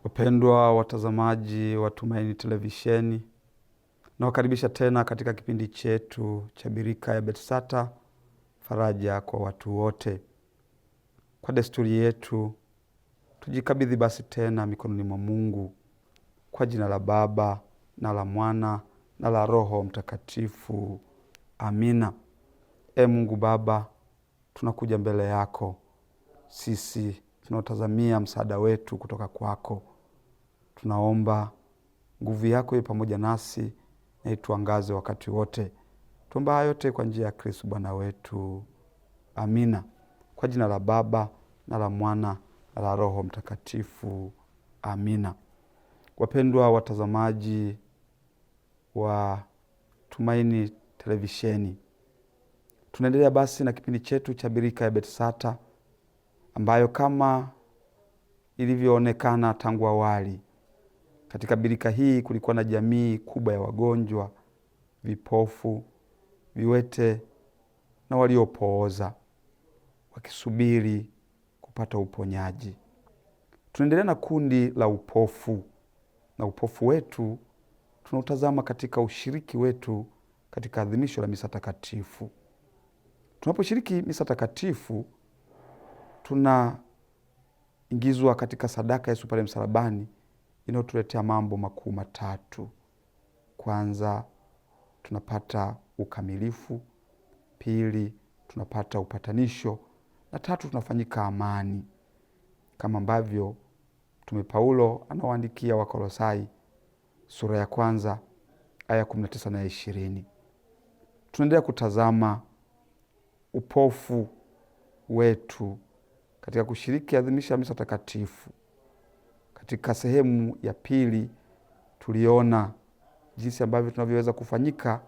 Wapendwa watazamaji wa Tumaini Televisheni, nawakaribisha tena katika kipindi chetu cha Birika ya Betsata, faraja kwa watu wote. Kwa desturi yetu, tujikabidhi basi tena mikononi mwa Mungu, kwa jina la Baba na la Mwana na la Roho Mtakatifu. Amina. Mungu Baba, tunakuja mbele yako. Sisi tunaotazamia msaada wetu kutoka kwako. Tunaomba nguvu yako iwe pamoja nasi na ituangaze wakati wote. Tuomba haya yote kwa njia ya Kristo Bwana wetu. Amina. Kwa jina la Baba na la Mwana na la Roho Mtakatifu. Amina. Wapendwa watazamaji wa Tumaini Televisheni, tunaendelea basi na kipindi chetu cha Birika ya Betsata, ambayo kama ilivyoonekana tangu awali, katika birika hii kulikuwa na jamii kubwa ya wagonjwa, vipofu, viwete na waliopooza, wakisubiri kupata uponyaji. Tunaendelea na kundi la upofu, na upofu wetu tunautazama katika ushiriki wetu katika adhimisho la misa takatifu. Tunaposhiriki misa takatifu, tunaingizwa katika sadaka Yesu pale msalabani, inayotuletea mambo makuu matatu. Kwanza, tunapata ukamilifu; pili, tunapata upatanisho; na tatu, tunafanyika amani, kama ambavyo Mtume Paulo anawaandikia Wakolosai sura ya kwanza aya 19 na 20. Tunaendelea kutazama upofu wetu katika kushiriki adhimisho la misa takatifu. Katika sehemu ya pili tuliona jinsi ambavyo tunavyoweza kufanyika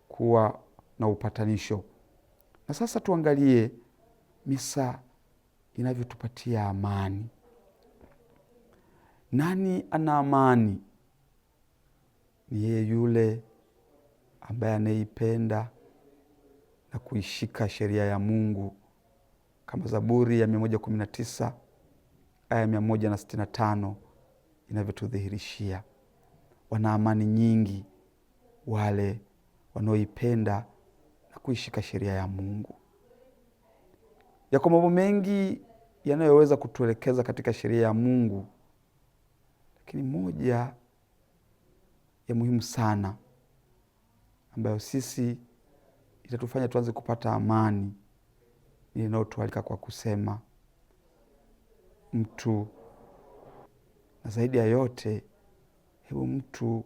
kuwa na upatanisho. Na sasa tuangalie misa inavyotupatia amani. Nani ana amani? Ni yeye yule ambaye anaipenda na kuishika sheria ya Mungu, kama Zaburi ya 119 aya 165 inavyotudhihirishia. Wana amani nyingi wale wanaoipenda na kuishika sheria ya Mungu. Yako mambo mengi yanayoweza kutuelekeza katika sheria ya Mungu, lakini moja ya muhimu sana ambayo sisi itatufanya tuanze kupata amani ni inayotualika kwa kusema mtu, na zaidi ya yote, hebu mtu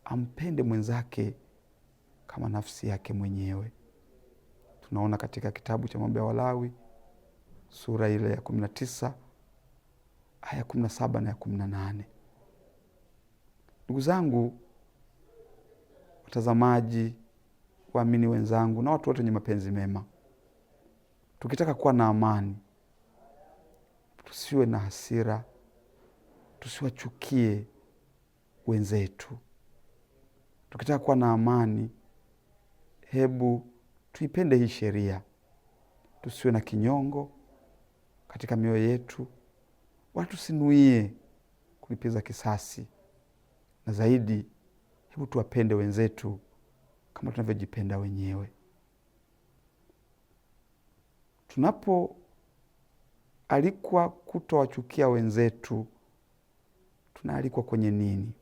ampende mwenzake kama nafsi yake mwenyewe. Tunaona katika kitabu cha Mambo ya Walawi sura ile ya 19 aya 17 na ya 18. Ndugu zangu watazamaji, waamini wenzangu na watu wote wenye mapenzi mema, tukitaka kuwa na amani, tusiwe na hasira, tusiwachukie wenzetu. Tukitaka kuwa na amani, hebu tuipende hii sheria. Tusiwe na kinyongo katika mioyo yetu, wala tusinuie kulipiza kisasi. Na zaidi, hebu tuwapende wenzetu kama tunavyojipenda wenyewe. Tunapoalikwa kutowachukia wenzetu, tunaalikwa kwenye nini?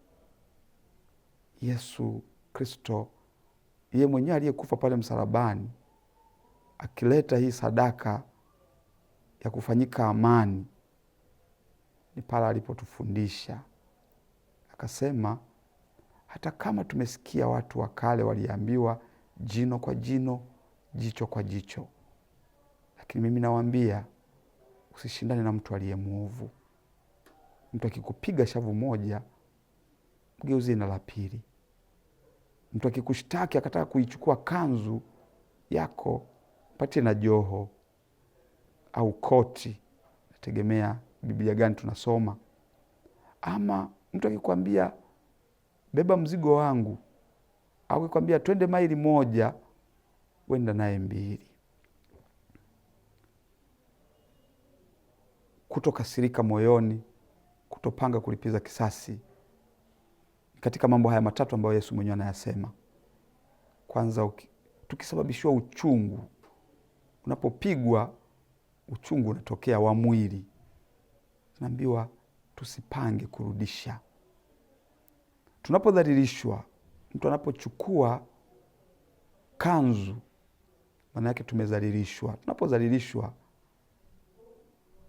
Yesu Kristo, yeye mwenyewe aliyekufa pale msalabani, akileta hii sadaka ya kufanyika amani, ni pale alipotufundisha akasema, hata kama tumesikia watu wa kale waliambiwa jino kwa jino, jicho kwa jicho, lakini mimi nawaambia, usishindane na mtu aliye mwovu. Mtu akikupiga shavu moja, mgeuzie na la pili. Mtu akikushtaki akataka kuichukua kanzu yako, mpatie na joho au koti, nategemea Biblia gani tunasoma. Ama mtu akikwambia beba mzigo wangu, au akikwambia twende maili moja, wenda naye 2. Kutokasirika moyoni kutopanga kulipiza kisasi katika mambo haya matatu ambayo Yesu mwenyewe anayasema. Kwanza, tukisababishiwa uchungu, unapopigwa uchungu unatokea wa mwili, tunaambiwa tusipange kurudisha. Tunapodhalilishwa, mtu anapochukua kanzu, maana yake tumedhalilishwa. Tunapodhalilishwa,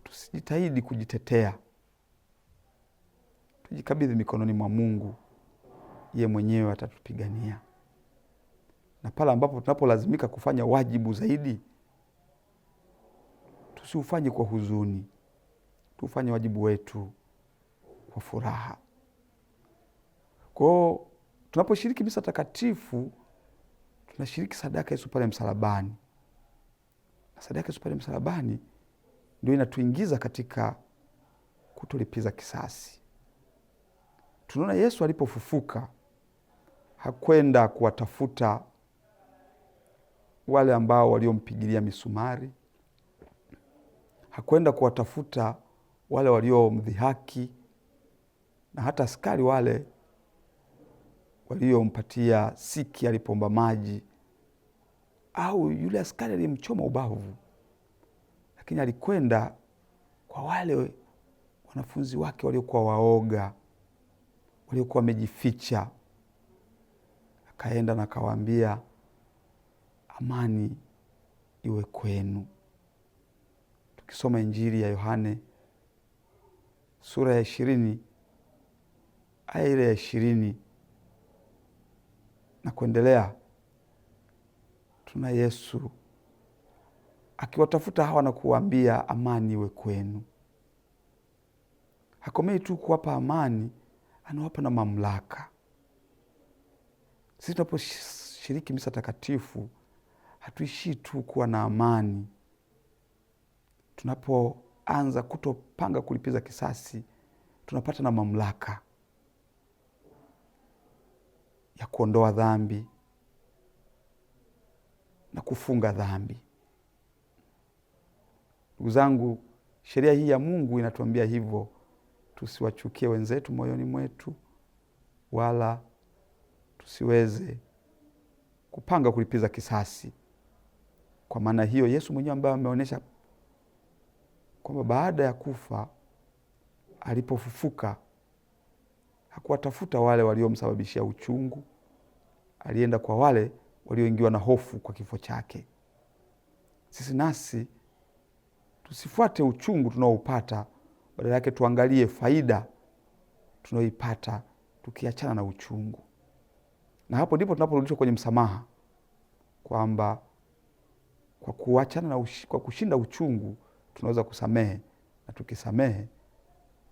tusijitahidi kujitetea, tujikabidhi mikononi mwa Mungu. Yeye mwenyewe atatupigania. Na pale ambapo tunapolazimika kufanya wajibu zaidi, tusiufanye kwa huzuni, tufanye wajibu wetu kwa furaha. Kwa hiyo tunaposhiriki misa takatifu, tunashiriki sadaka Yesu pale msalabani. Na sadaka Yesu pale msalabani ndio inatuingiza katika kutolipiza kisasi. Tunaona Yesu alipofufuka hakwenda kuwatafuta wale ambao waliompigilia misumari, hakwenda kuwatafuta wale waliomdhihaki, na hata askari wale waliompatia siki alipomba maji, au yule askari aliyemchoma ubavu. Lakini alikwenda kwa wale wanafunzi wake waliokuwa waoga, waliokuwa wamejificha. Akaenda na akawaambia, amani iwe kwenu. Tukisoma Injili ya Yohane sura ya 20 aya ile ya 20 na kuendelea, tuna Yesu akiwatafuta hawa na kuwaambia amani iwe kwenu. Hakomei tu kuwapa amani, anawapa na mamlaka. Sisi tunaposhiriki misa takatifu, hatuishii tu kuwa na amani. Tunapoanza kutopanga kulipiza kisasi, tunapata na mamlaka ya kuondoa dhambi na kufunga dhambi. Ndugu zangu, sheria hii ya Mungu inatuambia hivyo, tusiwachukie wenzetu moyoni mwetu, wala tusiweze kupanga kulipiza kisasi. Kwa maana hiyo, Yesu mwenyewe ambaye ameonyesha kwamba baada ya kufa, alipofufuka, hakuwatafuta wale waliomsababishia uchungu, alienda kwa wale walioingiwa na hofu kwa kifo chake. Sisi nasi tusifuate uchungu tunaoupata, badala yake tuangalie faida tunaoipata tukiachana na uchungu. Na hapo ndipo tunaporudishwa kwenye msamaha, kwamba kwa kuachana na kwa kushinda uchungu tunaweza kusamehe, na tukisamehe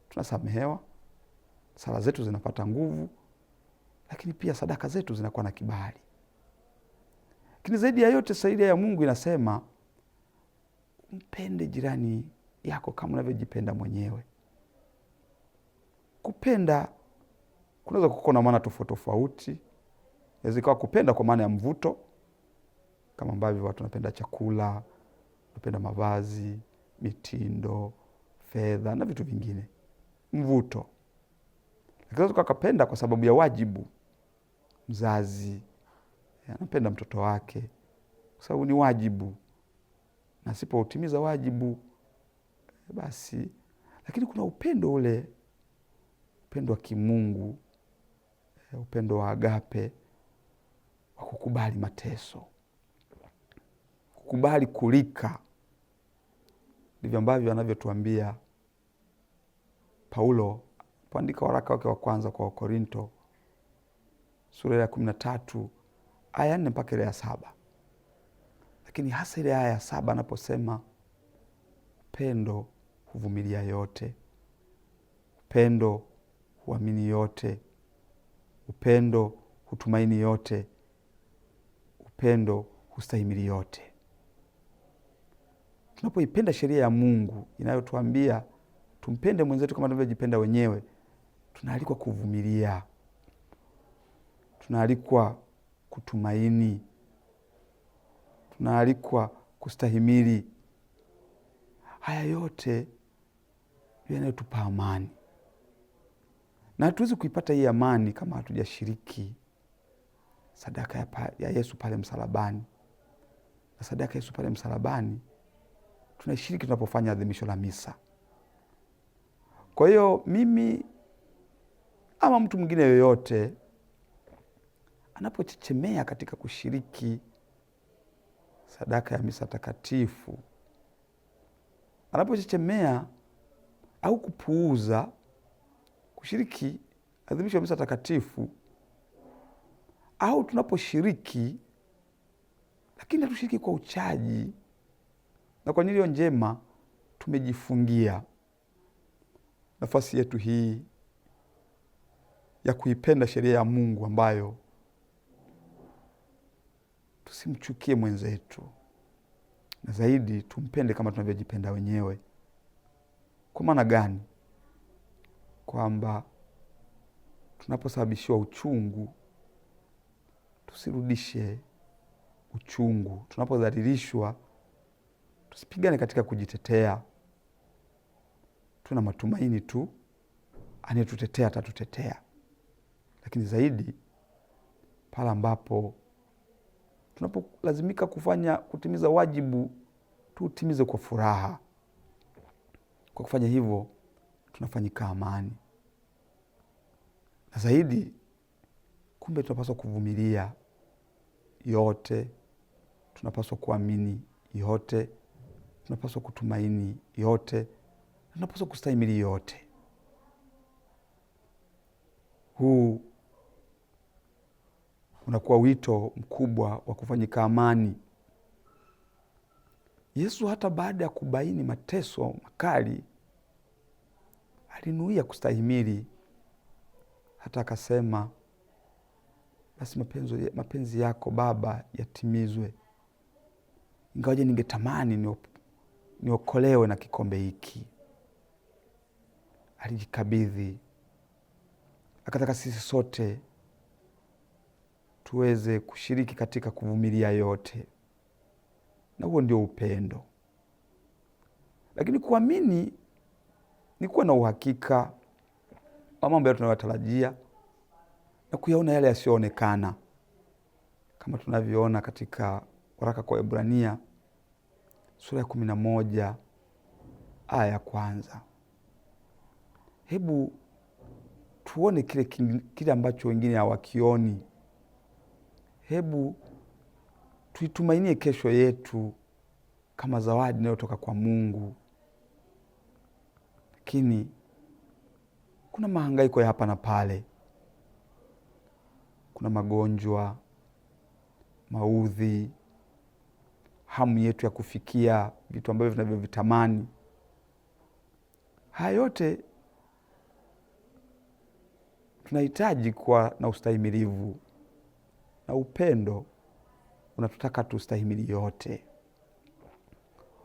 tunasamehewa, sala zetu zinapata nguvu, lakini pia sadaka zetu zinakuwa na kibali. Lakini zaidi ya yote, sheria ya Mungu inasema mpende jirani yako kama unavyojipenda mwenyewe. Kupenda kunaweza kuwa na maana tofauti tofauti. Inaweza kuwa kupenda kwa maana ya mvuto, kama ambavyo watu wanapenda chakula, wanapenda mavazi, mitindo, fedha na vitu vingine, mvuto. Lakini tukapenda kwa sababu ya wajibu. Mzazi anapenda mtoto wake kwa sababu ni wajibu, na asipotimiza wajibu basi. Lakini kuna upendo ule, upendo wa kimungu, upendo wa agape, wa kukubali mateso, kukubali kulika. Ndivyo ambavyo anavyotuambia Paulo kuandika waraka wake wa kwanza kwa Wakorinto sura ya 13 aya 4 mpaka ile ya 7. Lakini hasa ile aya ya 7 anaposema upendo huvumilia yote, upendo huamini yote, upendo hutumaini yote, upendo hustahimili yote. Tunapoipenda sheria ya Mungu inayotuambia tumpende mwenzetu kama tunavyojipenda wenyewe, tunaalikwa kuvumilia, tunaalikwa kutumaini, tunaalikwa kustahimili. Haya yote yanayotupa amani. Na hatuwezi kuipata hii amani kama hatujashiriki sadaka ya Yesu pale msalabani. Na sadaka ya Yesu pale msalabani tunaishiriki tunapofanya adhimisho la misa. Kwa hiyo mimi ama mtu mwingine yoyote anapochechemea katika kushiriki sadaka ya misa takatifu, anapochechemea au kupuuza kushiriki adhimisho la misa takatifu, au tunaposhiriki lakini hatushiriki kwa uchaji na kwa nia njema, tumejifungia nafasi yetu hii ya kuipenda sheria ya Mungu, ambayo tusimchukie mwenzetu, na zaidi tumpende kama tunavyojipenda wenyewe. Kwa maana gani? Kwamba tunaposababishiwa uchungu tusirudishe uchungu. Tunapodhalilishwa tusipigane katika kujitetea. Tuna matumaini tu anayetutetea atatutetea. Lakini zaidi pale ambapo tunapolazimika kutimiza wajibu, tutimize kwa furaha. Kwa kufanya hivyo tunafanyika amani. Na zaidi, kumbe tunapaswa kuvumilia yote, tunapaswa kuamini yote, tunapaswa kutumaini yote, tunapaswa kustahimili yote. Huu unakuwa wito mkubwa wa kufanyika amani. Yesu hata baada ya kubaini mateso makali alinuia kustahimili, hata akasema, basi mapenzi yako Baba yatimizwe, ingawaje ningetamani niokolewe na kikombe hiki. Alijikabidhi, akataka sisi sote tuweze kushiriki katika kuvumilia yote, na huo ndio upendo. Lakini kuamini ni kuwa na uhakika wa mambo tunayotarajia na kuyaona yale yasiyoonekana, kama tunavyoona katika waraka kwa Waebrania sura ya 11 aya ya 1. Hebu tuone kile ambacho wengine hawakioni. Hebu tuitumainie kesho yetu kama zawadi inayotoka kwa Mungu. Lakini kuna mahangaiko ya hapa na pale, kuna magonjwa, maudhi, hamu yetu ya kufikia vitu ambavyo tunavyovitamani. Haya yote tunahitaji kuwa na ustahimilivu, na upendo unatutaka tustahimili yote.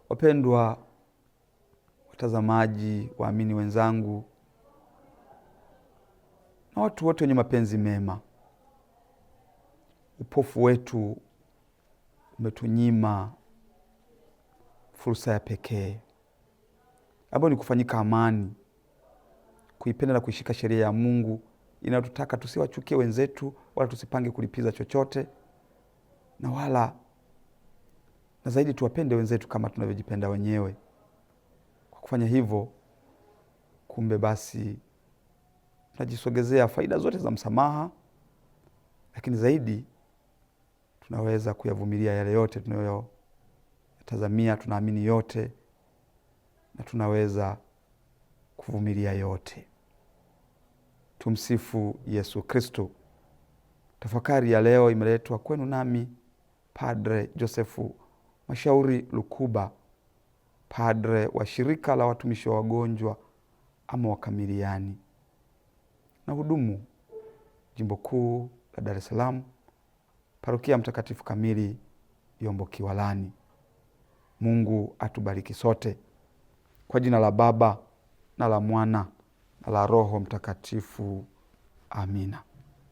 Wapendwa watazamaji, waamini wenzangu, na watu wote wenye mapenzi mema, upofu wetu umetunyima fursa ya pekee ambayo ni kufanyika amani, kuipenda na kuishika sheria ya Mungu inayotutaka tusiwachukie wenzetu, wala tusipange kulipiza chochote, na zaidi tuwapende wenzetu kama tunavyojipenda wenyewe. Kwa kufanya hivyo, kumbe basi tunajisogezea faida zote za msamaha, lakini zaidi tunaweza kuyavumilia yale yote tunayotazamia, tunaamini yote, na tunaweza kuvumilia yote. Tumsifu Yesu Kristo. Tafakari ya leo imeletwa kwenu nami Padre Josefu Mashauri Lukuba, padre wa shirika la watumishi wa wagonjwa ama Wakamiliani, na hudumu Jimbo Kuu la Dar es Salaam, Parokia Mtakatifu Kamili Yombo Kiwalani. Mungu atubariki sote. Kwa jina la Baba na la Mwana na la Roho Mtakatifu. Amina.